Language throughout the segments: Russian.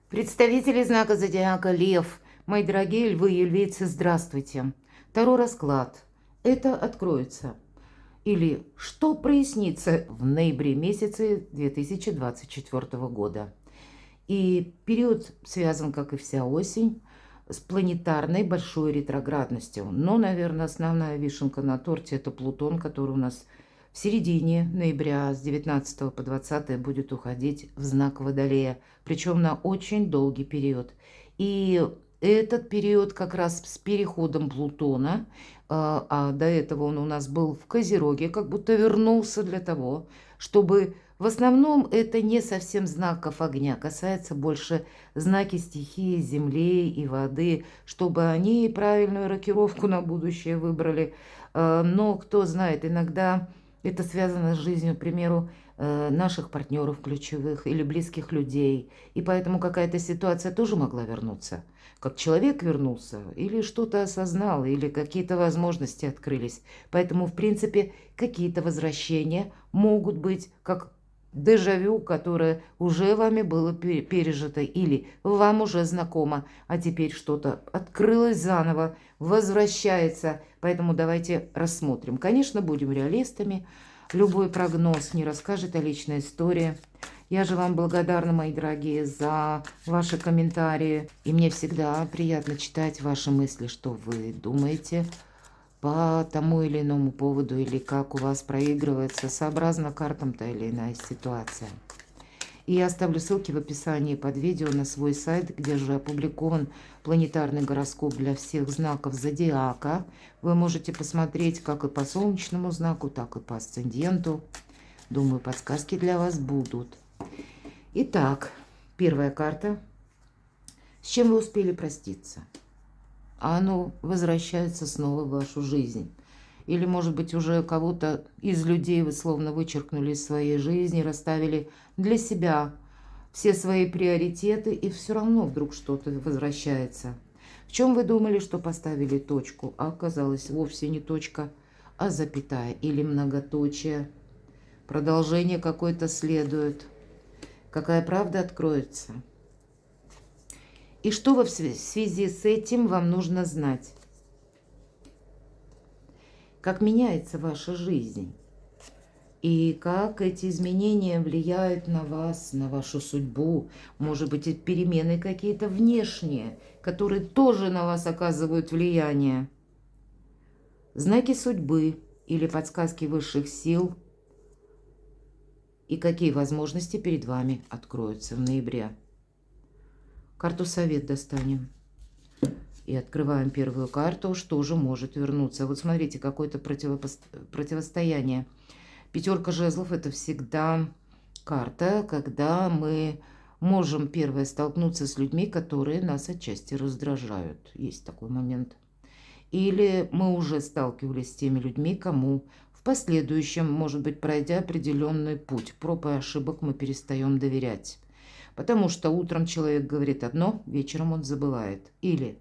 Представители знака зодиака Лев, мои дорогие львы и львицы, здравствуйте. Таро расклад. Это откроется. Или что прояснится в ноябре месяце 2024 года. И период связан, как и вся осень, с планетарной большой ретроградностью. Но, наверное, основная вишенка на торте – это Плутон, который у нас в середине ноября с 19 по 20 будет уходить в знак Водолея, причем на очень долгий период. И этот период как раз с переходом Плутона, а до этого он у нас был в Козероге, как будто вернулся для того, чтобы... В основном это не совсем знаков огня, касается больше знаки стихии земли и воды, чтобы они правильную рокировку на будущее выбрали. Но кто знает, иногда это связано с жизнью, к примеру, наших партнеров ключевых или близких людей. И поэтому какая-то ситуация тоже могла вернуться. Как человек вернулся, или что-то осознал, или какие-то возможности открылись. Поэтому, в принципе, какие-то возвращения могут быть как дежавю, которое уже вами было пережито или вам уже знакомо, а теперь что-то открылось заново, возвращается. Поэтому давайте рассмотрим. Конечно, будем реалистами. Любой прогноз не расскажет, а личная история. Я же вам благодарна, мои дорогие, за ваши комментарии. И мне всегда приятно читать ваши мысли, что вы думаете по тому или иному поводу, или как у вас проигрывается сообразно картам та или иная ситуация. И я оставлю ссылки в описании под видео на свой сайт, где же опубликован планетарный гороскоп для всех знаков зодиака. Вы можете посмотреть как и по солнечному знаку, так и по асценденту. Думаю, подсказки для вас будут. Итак, первая карта. С чем вы успели проститься? А оно возвращается снова в вашу жизнь. Или, может быть, уже кого-то из людей вы словно вычеркнули из своей жизни, расставили для себя все свои приоритеты, и все равно вдруг что-то возвращается. В чем вы думали, что поставили точку, а оказалось вовсе не точка, а запятая или многоточие. Продолжение какое-то следует. Какая правда откроется? И что в связи с этим вам нужно знать? Как меняется ваша жизнь? И как эти изменения влияют на вас, на вашу судьбу? Может быть, это перемены какие-то внешние, которые тоже на вас оказывают влияние? Знаки судьбы или подсказки высших сил? И какие возможности перед вами откроются в ноябре? Карту совет достанем. И открываем первую карту, что же может вернуться. Вот смотрите, какое-то противостояние. Пятерка жезлов – это всегда карта, когда мы можем, первое, столкнуться с людьми, которые нас отчасти раздражают. Есть такой момент. Или мы уже сталкивались с теми людьми, кому в последующем, может быть, пройдя определенный путь проб и ошибок, мы перестаем доверять. Потому что утром человек говорит одно, вечером он забывает. Или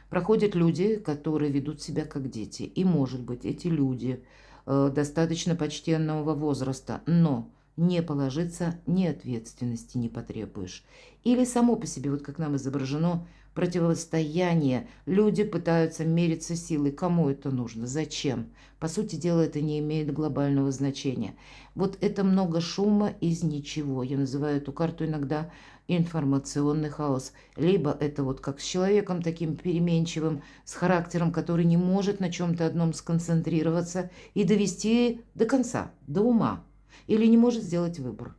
проходят люди, которые ведут себя как дети. И, может быть, эти люди достаточно почтенного возраста, но не положиться, ни ответственности не потребуешь. Или само по себе, вот как нам изображено, противостояние. Люди пытаются мериться силой. Кому это нужно? Зачем? По сути дела, это не имеет глобального значения. Вот это много шума из ничего. Я называю эту карту иногда информационный хаос. Либо это вот как с человеком таким переменчивым, с характером, который не может на чем-то одном сконцентрироваться и довести до конца, до ума. Или не может сделать выбор.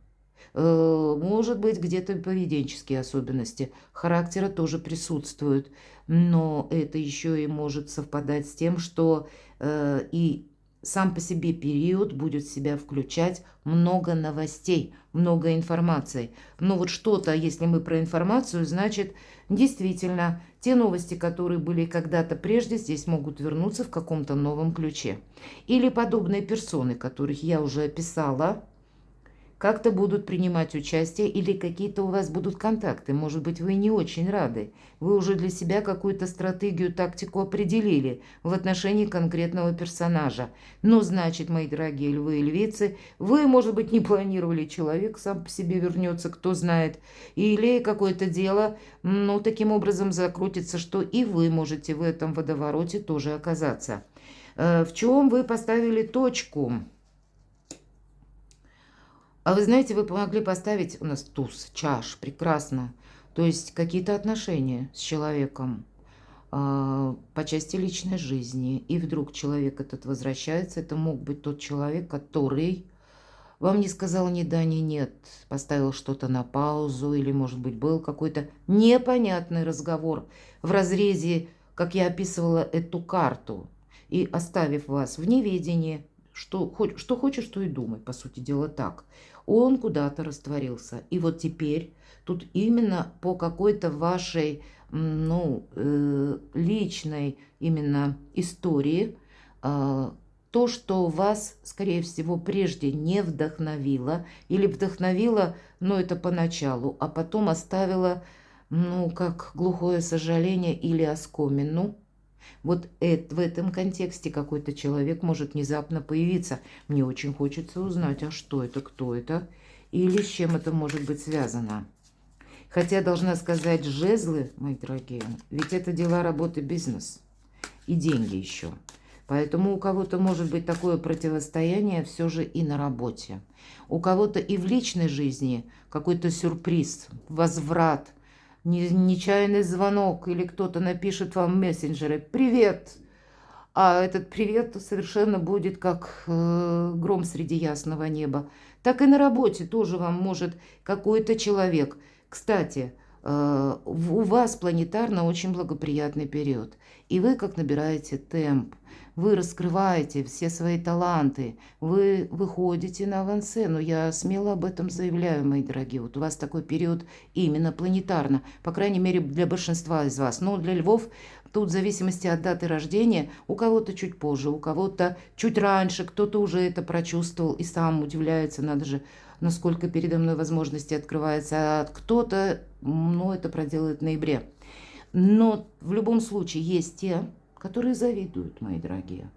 Может быть, где-то поведенческие особенности характера тоже присутствуют, но это еще и может совпадать с тем, что и сам по себе период будет в себя включать много новостей, много информации. Но вот что-то, если мы про информацию, значит, действительно, те новости, которые были когда-то прежде, здесь могут вернуться в каком-то новом ключе. Или подобные персоны, которых я уже описала, как-то будут принимать участие или какие-то у вас будут контакты. Может быть, вы не очень рады. Вы уже для себя какую-то стратегию, тактику определили в отношении конкретного персонажа. Ну, значит, мои дорогие львы и львицы, вы, может быть, не планировали, человек сам по себе вернется, кто знает. Или какое-то дело, ну, таким образом закрутится, что и вы можете в этом водовороте тоже оказаться. В чем вы поставили точку? А вы знаете, вы помогли поставить, у нас туз, чаш, прекрасно. То есть какие-то отношения с человеком по части личной жизни. И вдруг человек этот возвращается. Это мог быть тот человек, который вам не сказал ни да, ни нет. Поставил что-то на паузу. Или, может быть, был какой-то непонятный разговор в разрезе, как я описывала эту карту. И оставив вас в неведении, что хочешь, то и думай, по сути дела так. Он куда-то растворился. И вот теперь тут именно по какой-то вашей, ну, личной именно истории, то, что вас, скорее всего, прежде не вдохновило, или вдохновило, но это поначалу, а потом оставило, ну, как глухое сожаление или оскомину. Вот в этом контексте какой-то человек может внезапно появиться. Мне очень хочется узнать, а что это, кто это, или с чем это может быть связано. Хотя, должна сказать, жезлы, мои дорогие, ведь это дела, работы, бизнес и деньги еще. Поэтому у кого-то может быть такое противостояние все же и на работе. У кого-то и в личной жизни какой-то сюрприз, возврат, нечаянный звонок, или кто-то напишет вам в мессенджеры «Привет!», а этот привет совершенно будет как гром среди ясного неба. Так и на работе тоже вам может какой-то человек. Кстати, у вас планетарно очень благоприятный период. И вы как набираете темп, вы раскрываете все свои таланты, вы выходите на авансцену. Я смело об этом заявляю, мои дорогие. Вот у вас такой период именно планетарно, по крайней мере, для большинства из вас. Но для львов тут в зависимости от даты рождения, у кого-то чуть позже, у кого-то чуть раньше, кто-то уже это прочувствовал и сам удивляется, надо же, насколько передо мной возможности открывается, а кто-то, ну, это проделает в ноябре. Но в любом случае есть те, которые завидуют, мои дорогие.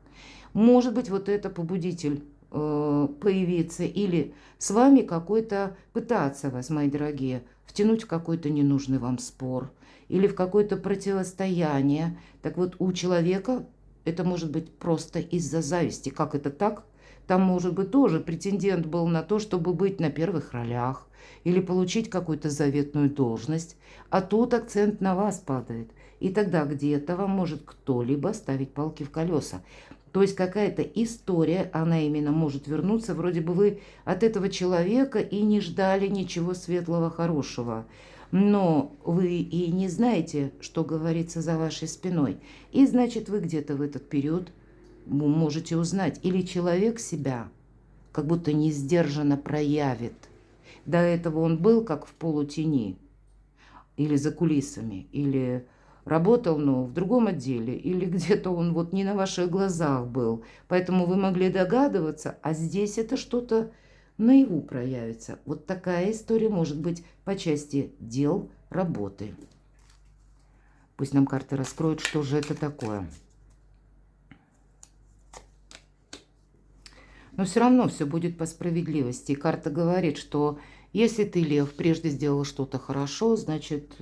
Может быть, вот это побудитель появиться или с вами какой-то пытаться вас, мои дорогие, втянуть в какой-то ненужный вам спор или в какое-то противостояние. Так вот, у человека это может быть просто из-за зависти. Как это так? Там, может быть, тоже претендент был на то, чтобы быть на первых ролях или получить какую-то заветную должность, а тут акцент на вас падает. И тогда где-то вам может кто-либо ставить палки в колеса. То есть какая-то история, она именно может вернуться, вроде бы вы от этого человека и не ждали ничего светлого, хорошего. Но вы и не знаете, что говорится за вашей спиной. И значит, вы где-то в этот период можете узнать, или человек себя как будто не сдержанно проявит. До этого он был как в полутени, или за кулисами, или работал, но в другом отделе, или где-то он вот не на ваших глазах был. Поэтому вы могли догадываться, а здесь это что-то наяву проявится. Вот такая история может быть по части дел, работы. Пусть нам карты раскроют, что же это такое. Но все равно все будет по справедливости. Карта говорит, что если ты, лев, прежде сделал что-то хорошо, значит,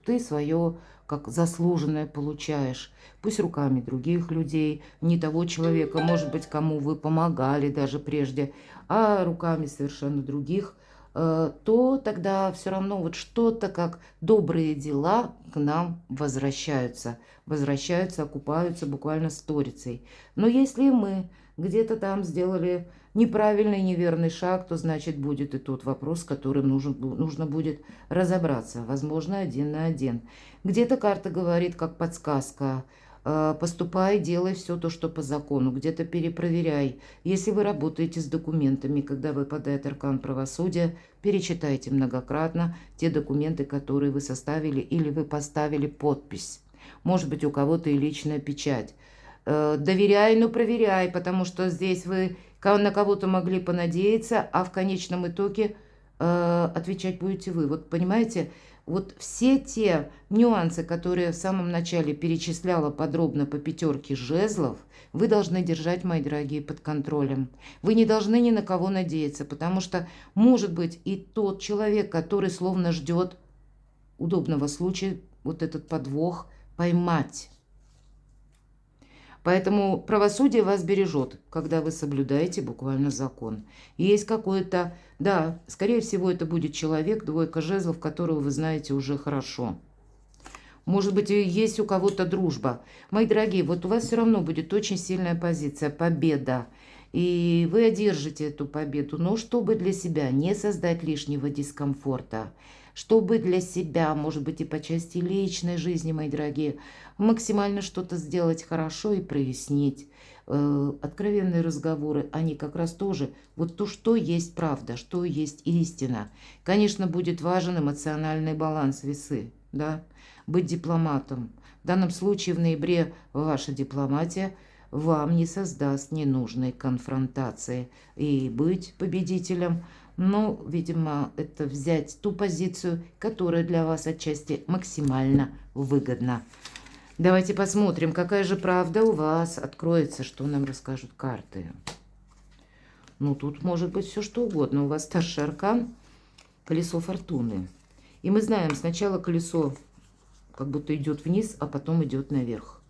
ты свое как заслуженное получаешь. Пусть руками других людей, не того человека, может быть, кому вы помогали даже прежде, а руками совершенно других, то тогда все равно вот что-то как добрые дела к нам возвращаются. Возвращаются, окупаются буквально сторицей. Но если мы где-то там сделали неправильный, неверный шаг, то значит будет и тот вопрос, с которым нужно будет разобраться. Возможно, 1 на 1. Где-то карта говорит, как подсказка. Поступай, делай все то, что по закону. Где-то перепроверяй. Если вы работаете с документами, когда выпадает аркан правосудия, перечитайте многократно те документы, которые вы составили или вы поставили подпись. Может быть, у кого-то и личная печать. Доверяй, но проверяй, потому что здесь вы На кого-то могли понадеяться, а в конечном итоге отвечать будете вы. Вот понимаете, вот все те нюансы, которые в самом начале перечисляла подробно по 5 жезлов, вы должны держать, мои дорогие, под контролем. Вы не должны ни на кого надеяться, потому что может быть и тот человек, который словно ждет удобного случая вот этот подвох поймать. Поэтому правосудие вас бережет, когда вы соблюдаете буквально закон. Есть какой-то, да, скорее всего, это будет человек, 2 жезлов, которого вы знаете уже хорошо. Может быть, и есть у кого-то дружба. Мои дорогие, вот у вас все равно будет очень сильная позиция, победа. И вы одержите эту победу, но чтобы для себя не создать лишнего дискомфорта, чтобы для себя, может быть, и по части личной жизни, мои дорогие, максимально что-то сделать хорошо и прояснить. Откровенные разговоры, они как раз тоже, вот то, что есть правда, что есть истина. Конечно, будет важен эмоциональный баланс, весы, да, быть дипломатом. В данном случае в ноябре ваша дипломатия вам не создаст ненужной конфронтации. И быть победителем, ну, видимо, это взять ту позицию, которая для вас отчасти максимально выгодна. Давайте посмотрим, какая же правда у вас откроется, что нам расскажут карты. Ну, тут может быть все что угодно. У вас старший аркан, колесо фортуны. И мы знаем, сначала колесо как будто идет вниз, а потом идет наверх.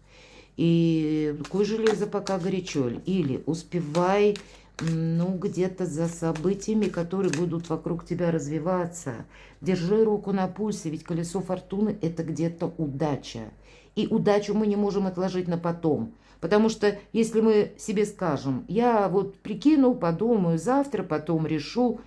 И куй железо пока горячо. Или успевай, ну, где-то за событиями, которые будут вокруг тебя развиваться. Держи руку на пульсе, ведь колесо фортуны – это где-то удача. И удачу мы не можем отложить на потом. Потому что если мы себе скажем, я вот прикину, подумаю, завтра потом решу,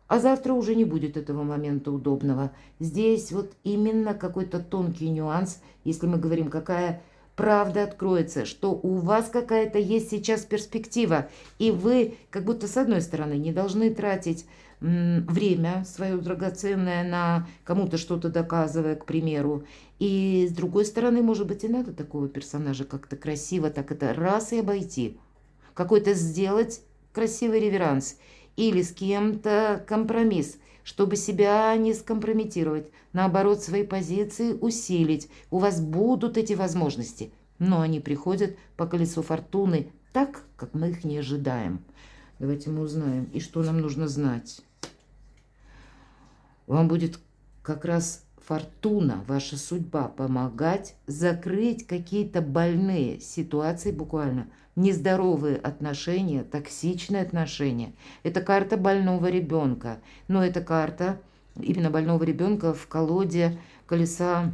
а завтра уже не будет этого момента удобного. Здесь вот именно какой-то тонкий нюанс, если мы говорим, какая правда откроется, что у вас какая-то есть сейчас перспектива, и вы как будто с одной стороны не должны тратить время свое драгоценное на кому-то что-то доказывая, к примеру, и с другой стороны, может быть, и надо такого персонажа как-то красиво так это раз и обойти, какой-то сделать красивый реверанс или с кем-то компромисс, чтобы себя не скомпрометировать, наоборот, свои позиции усилить. У вас будут эти возможности, но они приходят по колесу фортуны так, как мы их не ожидаем. Давайте мы узнаем, и что нам нужно знать. Вам будет как раз фортуна, ваша судьба, помогать закрыть какие-то больные ситуации, буквально нездоровые отношения, токсичные отношения. Это карта больного ребенка, но это карта именно больного ребенка в колоде колеса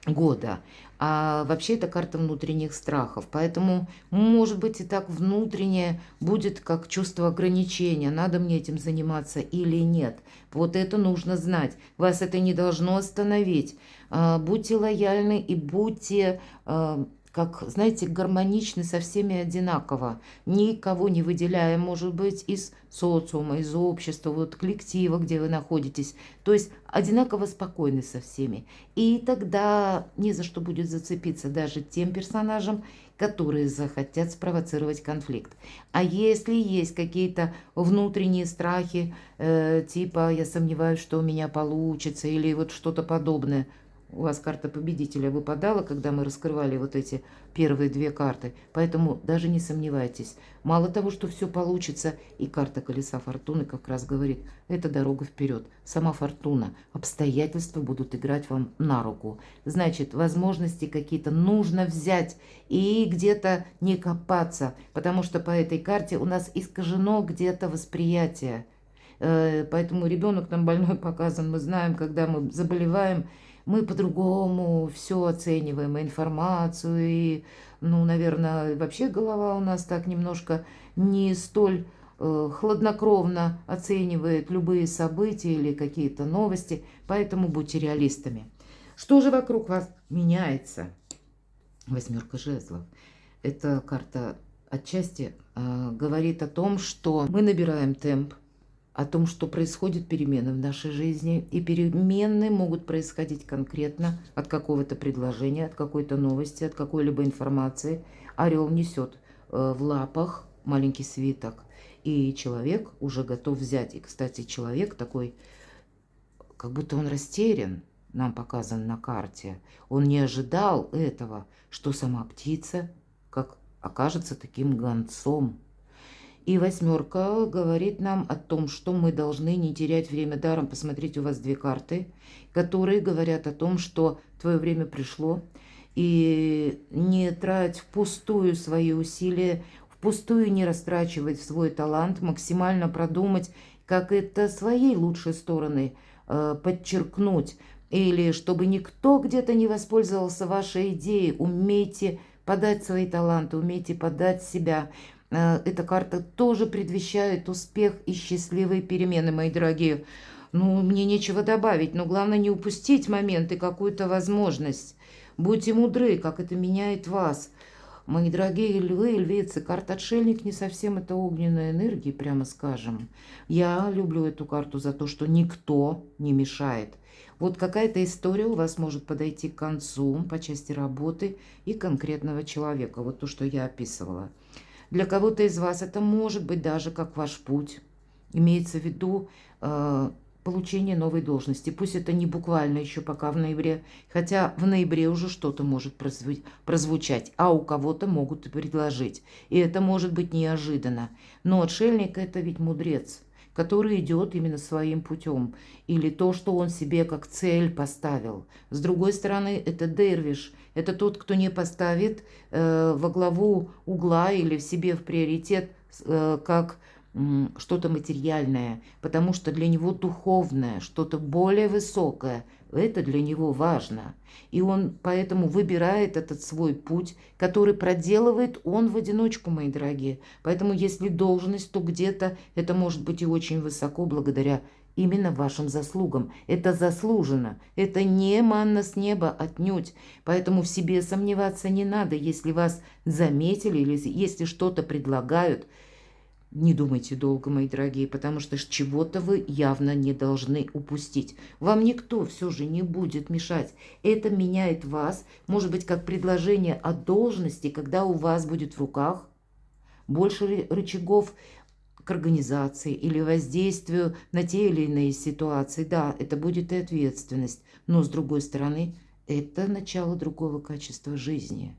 года. А вообще это карта внутренних страхов. Поэтому, может быть, и так внутреннее будет как чувство ограничения. Надо мне этим заниматься или нет. Вот это нужно знать. Вас это не должно остановить. Будьте лояльны и будьте, как, знаете, гармоничны со всеми одинаково. Никого не выделяя, может быть, из социума, из общества, вот коллектива, где вы находитесь. То есть одинаково спокойны со всеми. И тогда ни за что будет зацепиться даже тем персонажам, которые захотят спровоцировать конфликт. А если есть какие-то внутренние страхи, типа «я сомневаюсь, что у меня получится» или вот что-то подобное, у вас карта победителя выпадала, когда мы раскрывали вот эти первые 2 карты. Поэтому даже не сомневайтесь. Мало того, что все получится, и карта колеса фортуны как раз говорит, это дорога вперед. Сама фортуна, обстоятельства будут играть вам на руку. Значит, возможности какие-то нужно взять и где-то не копаться, потому что по этой карте у нас искажено где-то восприятие. Поэтому ребенок нам больной показан. Мы знаем, когда мы заболеваем, мы по-другому все оцениваем, и информацию, и, ну, наверное, вообще голова у нас так немножко не столь хладнокровно оценивает любые события или какие-то новости, поэтому будьте реалистами. Что же вокруг вас меняется? 8 жезлов. Эта карта отчасти говорит о том, что мы набираем темп, о том, что происходят перемены в нашей жизни. И перемены могут происходить конкретно от какого-то предложения, от какой-то новости, от какой-либо информации. Орел несет в лапах маленький свиток. И человек уже готов взять. И, кстати, человек такой, как будто он растерян, нам показан на карте. Он не ожидал этого, что сама птица как окажется таким гонцом. И восьмерка говорит нам о том, что мы должны не терять время даром. Посмотрите, у вас две карты, которые говорят о том, что твое время пришло. И не трать впустую свои усилия, впустую не растрачивать свой талант, максимально продумать, как это своей лучшей стороны подчеркнуть. Или чтобы никто где-то не воспользовался вашей идеей. Умейте подать свои таланты, умейте подать себя. Эта карта тоже предвещает успех и счастливые перемены, мои дорогие. Ну, мне нечего добавить, но главное не упустить момент и какую-то возможность. Будьте мудры, как это меняет вас. Мои дорогие львы и львицы, карта отшельник не совсем это огненная энергия, прямо скажем. Я люблю эту карту за то, что никто не мешает. Вот какая-то история у вас может подойти к концу по части работы и конкретного человека. Вот то, что я описывала. Для кого-то из вас это может быть даже как ваш путь. Имеется в виду получение новой должности. Пусть это не буквально еще пока в ноябре, хотя в ноябре уже что-то может прозвучать, а у кого-то могут и предложить. И это может быть неожиданно. Но отшельник – это ведь мудрец, который идет именно своим путем. Или то, что он себе как цель поставил. С другой стороны, это дервиш. Это тот, кто не поставит во главу угла или в себе в приоритет как что-то материальное, потому что для него духовное, что-то более высокое, это для него важно. И он поэтому выбирает этот свой путь, который проделывает он в одиночку, мои дорогие. Поэтому если должность, то где-то это может быть и очень высоко благодаря именно вашим заслугам. Это заслуженно. Это не манна с неба отнюдь. Поэтому в себе сомневаться не надо. Если вас заметили или если что-то предлагают, не думайте долго, мои дорогие, потому что чего-то вы явно не должны упустить. Вам никто все же не будет мешать. Это меняет вас, может быть, как предложение о должности, когда у вас будет в руках больше рычагов к организации или воздействию на те или иные ситуации. Да, это будет и ответственность, но с другой стороны, это начало другого качества жизни.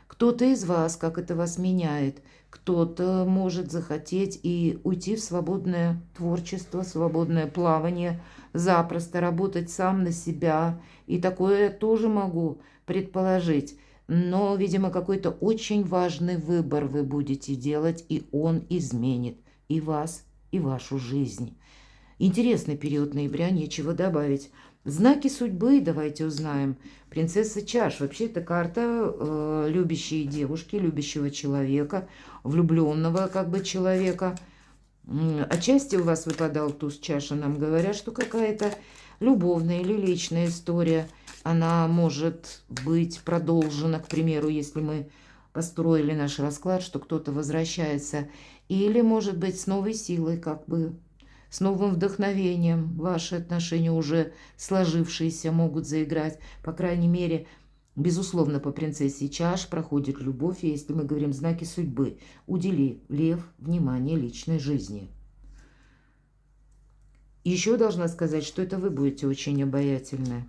Кто-то из вас, как это вас меняет, кто-то может захотеть и уйти в свободное творчество, свободное плавание, запросто работать сам на себя. И такое я тоже могу предположить. Но, видимо, какой-то очень важный выбор вы будете делать, и он изменит и вас, и вашу жизнь. Интересный период ноября, нечего добавить. Знаки судьбы давайте узнаем. Принцесса чаш. Вообще это карта любящей девушки, любящего человека, влюбленного как бы человека. Отчасти у вас выпадал туз чаши. Нам говорят, что какая-то любовная или личная история, она может быть продолжена, к примеру, если мы построили наш расклад, что кто-то возвращается. Или, может быть, с новой силой, как бы с новым вдохновением. Ваши отношения уже сложившиеся могут заиграть. По крайней мере, безусловно, по принцессе чаш проходит любовь. И если мы говорим знаки судьбы, удели, лев, внимание личной жизни. Еще должна сказать, что это вы будете очень обаятельны.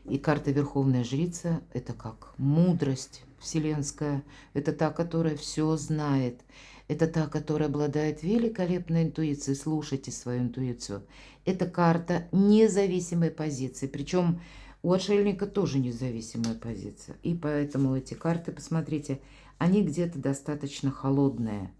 И карта Верховная Жрица – это как мудрость вселенская. Это та, которая все знает. Это та, которая обладает великолепной интуицией. Слушайте свою интуицию. Это карта независимой позиции. Причем у отшельника тоже независимая позиция. И поэтому эти карты, посмотрите, они где-то достаточно холодные.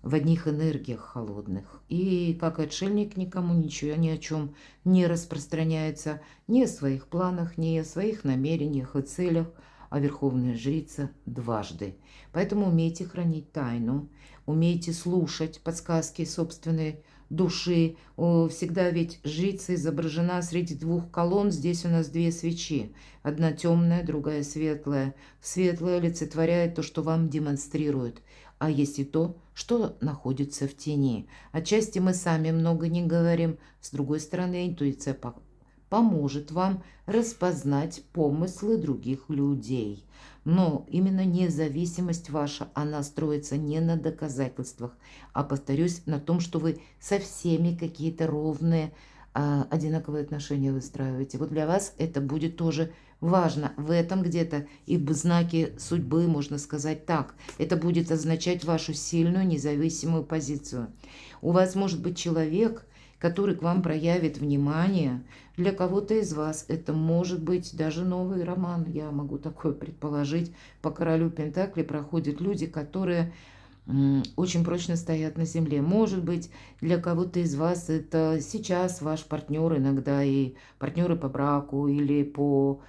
В одних энергиях холодных. И как отшельник никому ничего, ни о чем не распространяется, ни о своих планах, ни о своих намерениях и целях, а Верховная Жрица дважды. Поэтому умейте хранить тайну, умейте слушать подсказки собственной души. Всегда ведь жрица изображена среди двух колонн. Здесь у нас две свечи. Одна темная, другая светлая. Светлая олицетворяет то, что вам демонстрирует. А есть и то, что находится в тени. Отчасти мы сами много не говорим. С другой стороны, интуиция поможет вам распознать помыслы других людей. Но именно независимость ваша, она строится не на доказательствах, а, повторюсь, на том, что вы со всеми какие-то ровные, одинаковые отношения выстраиваете. Вот для вас это будет тоже важно. В этом где-то и в знаке судьбы, можно сказать так. Это будет означать вашу сильную независимую позицию. У вас может быть человек, который к вам проявит внимание. Для кого-то из вас это может быть даже новый роман. Я могу такое предположить. По королю Пентаклей проходят люди, которые очень прочно стоят на земле. Может быть, для кого-то из вас это сейчас ваш партнер, иногда и партнеры по браку или по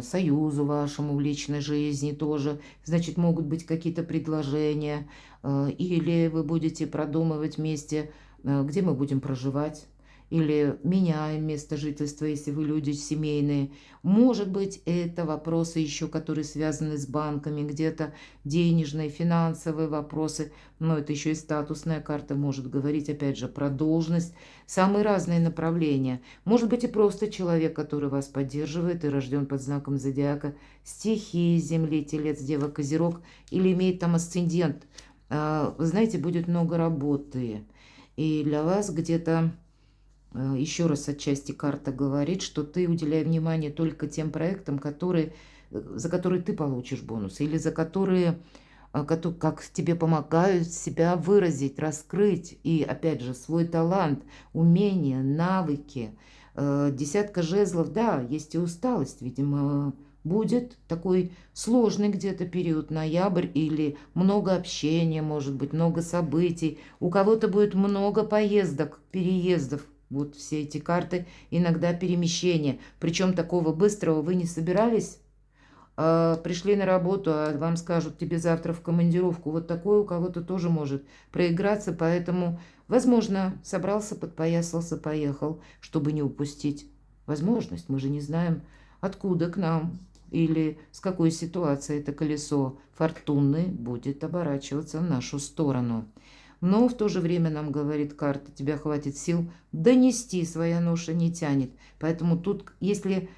союзу вашему в личной жизни тоже. Значит, могут быть какие-то предложения, или вы будете продумывать вместе, где мы будем проживать, или меняем место жительства, если вы люди семейные. Может быть, это вопросы еще, которые связаны с банками, где-то денежные, финансовые вопросы. Но это еще и статусная карта может говорить, опять же, про должность. Самые разные направления. Может быть, и просто человек, который вас поддерживает и рожден под знаком зодиака стихии Земли, Телец, Дева, Козерог, или имеет там асцендент. Вы знаете, будет много работы. И для вас где-то... Еще раз отчасти карта говорит, что ты уделяй внимание только тем проектам, за которые ты получишь бонус, или за которые, как тебе помогают себя выразить, раскрыть, и, опять же, свой талант, умения, навыки. Десятка жезлов, да, есть и усталость, видимо, будет такой сложный где-то период, ноябрь, или много общения, может быть, много событий. У кого-то будет много поездок, переездов. Вот все эти карты, иногда перемещения. Причем такого быстрого вы не собирались. Пришли на работу, а вам скажут, тебе завтра в командировку. Вот такое у кого-то тоже может проиграться. Поэтому, возможно, собрался, подпоясался, поехал, чтобы не упустить возможность. Мы же не знаем, откуда к нам или с какой ситуации это колесо фортуны будет оборачиваться в нашу сторону. Но в то же время нам говорит карта, тебя хватит сил донести, своя ноша не тянет. Поэтому тут, если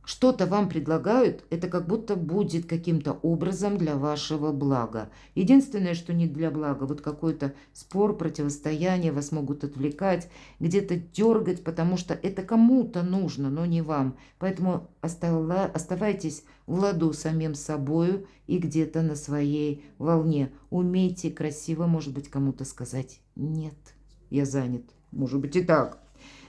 что-то вам предлагают, это как будто будет каким-то образом для вашего блага. Единственное, что не для блага, вот какой-то спор, противостояние, вас могут отвлекать, где-то дергать, потому что это кому-то нужно, но не вам. Поэтому оставайтесь в ладу самим собою и где-то на своей волне. Умейте красиво, может быть, кому-то сказать «нет, я занят». Может быть и так.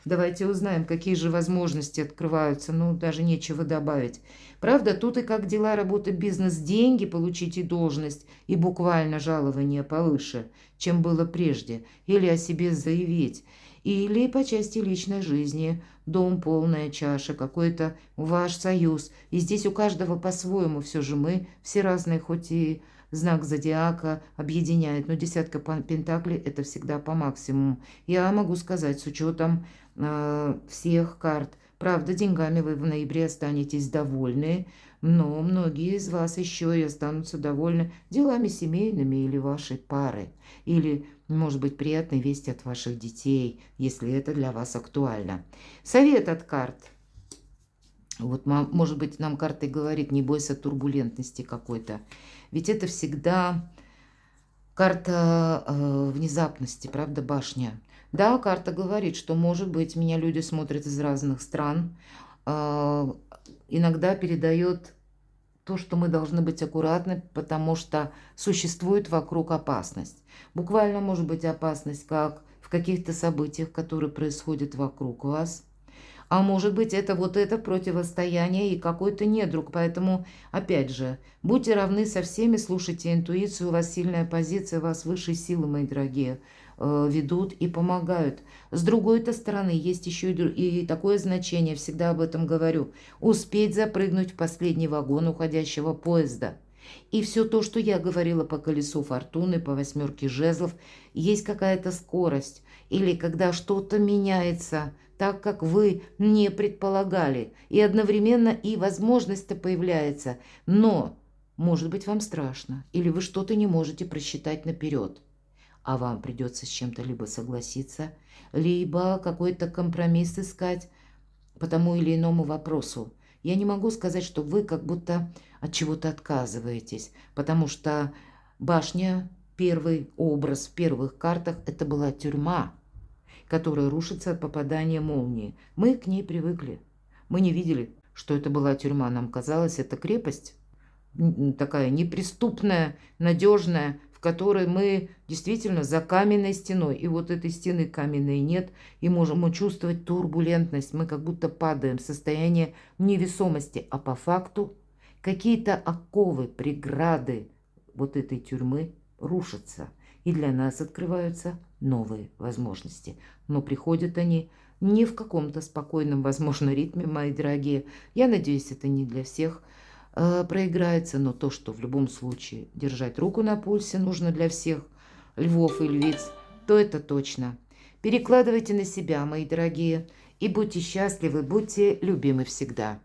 Давайте узнаем, какие же возможности открываются. Ну, даже нечего добавить. Правда, тут и как дела, работа, бизнес, деньги получить и должность, и буквально жалование повыше, чем было прежде. Или о себе заявить. Или по части личной жизни. Дом, полная чаша, какой-то ваш союз. И здесь у каждого по-своему. Все же мы все разные, хоть и знак зодиака объединяет. Но десятка пентаклей – это всегда по максимуму. Я могу сказать, с учетом всех карт. Правда, деньгами вы в ноябре останетесь довольны, но многие из вас еще и останутся довольны делами семейными или вашей пары. Или, может быть, приятной вести от ваших детей, если это для вас актуально. Совет от карт. Вот, может быть, нам карта говорит, не бойся турбулентности какой-то. Ведь это всегда карта внезапности, правда, башня. Да, карта говорит, что, может быть, меня люди смотрят из разных стран. Иногда передает то, что мы должны быть аккуратны, потому что существует вокруг опасность. Буквально может быть опасность как в каких-то событиях, которые происходят вокруг вас. А может быть, это вот это противостояние и какой-то недруг. Поэтому, опять же, будьте равны со всеми, слушайте интуицию, у вас сильная позиция, вас высшие силы, мои дорогие, ведут и помогают. С другой-то стороны, есть еще и такое значение, всегда об этом говорю, успеть запрыгнуть в последний вагон уходящего поезда. И все то, что я говорила по колесу фортуны, по восьмерке жезлов, есть какая-то скорость. Или когда что-то меняется так, как вы не предполагали. И одновременно и возможность-то появляется. Но, может быть, вам страшно. Или вы что-то не можете просчитать наперед. А вам придется с чем-то либо согласиться, либо какой-то компромисс искать. по тому или иному вопросу. Я не могу сказать, что вы как будто от чего-то отказываетесь, потому что башня, первый образ в первых картах, это была тюрьма, которая рушится от попадания молнии. Мы к ней привыкли. Мы не видели, что это была тюрьма. Нам казалось, это крепость такая неприступная, надежная, в которой мы действительно за каменной стеной. И вот этой стены каменной нет, и можем чувствовать турбулентность. Мы как будто падаем в состояние невесомости, а по факту какие-то оковы, преграды вот этой тюрьмы рушатся. И для нас открываются новые возможности. Но приходят они не в каком-то спокойном, возможно, ритме, мои дорогие. Я надеюсь, это не для всех проиграется, но то, что в любом случае держать руку на пульсе нужно для всех львов и львиц, то это точно. Перекладывайте на себя, мои дорогие, и будьте счастливы, будьте любимы всегда.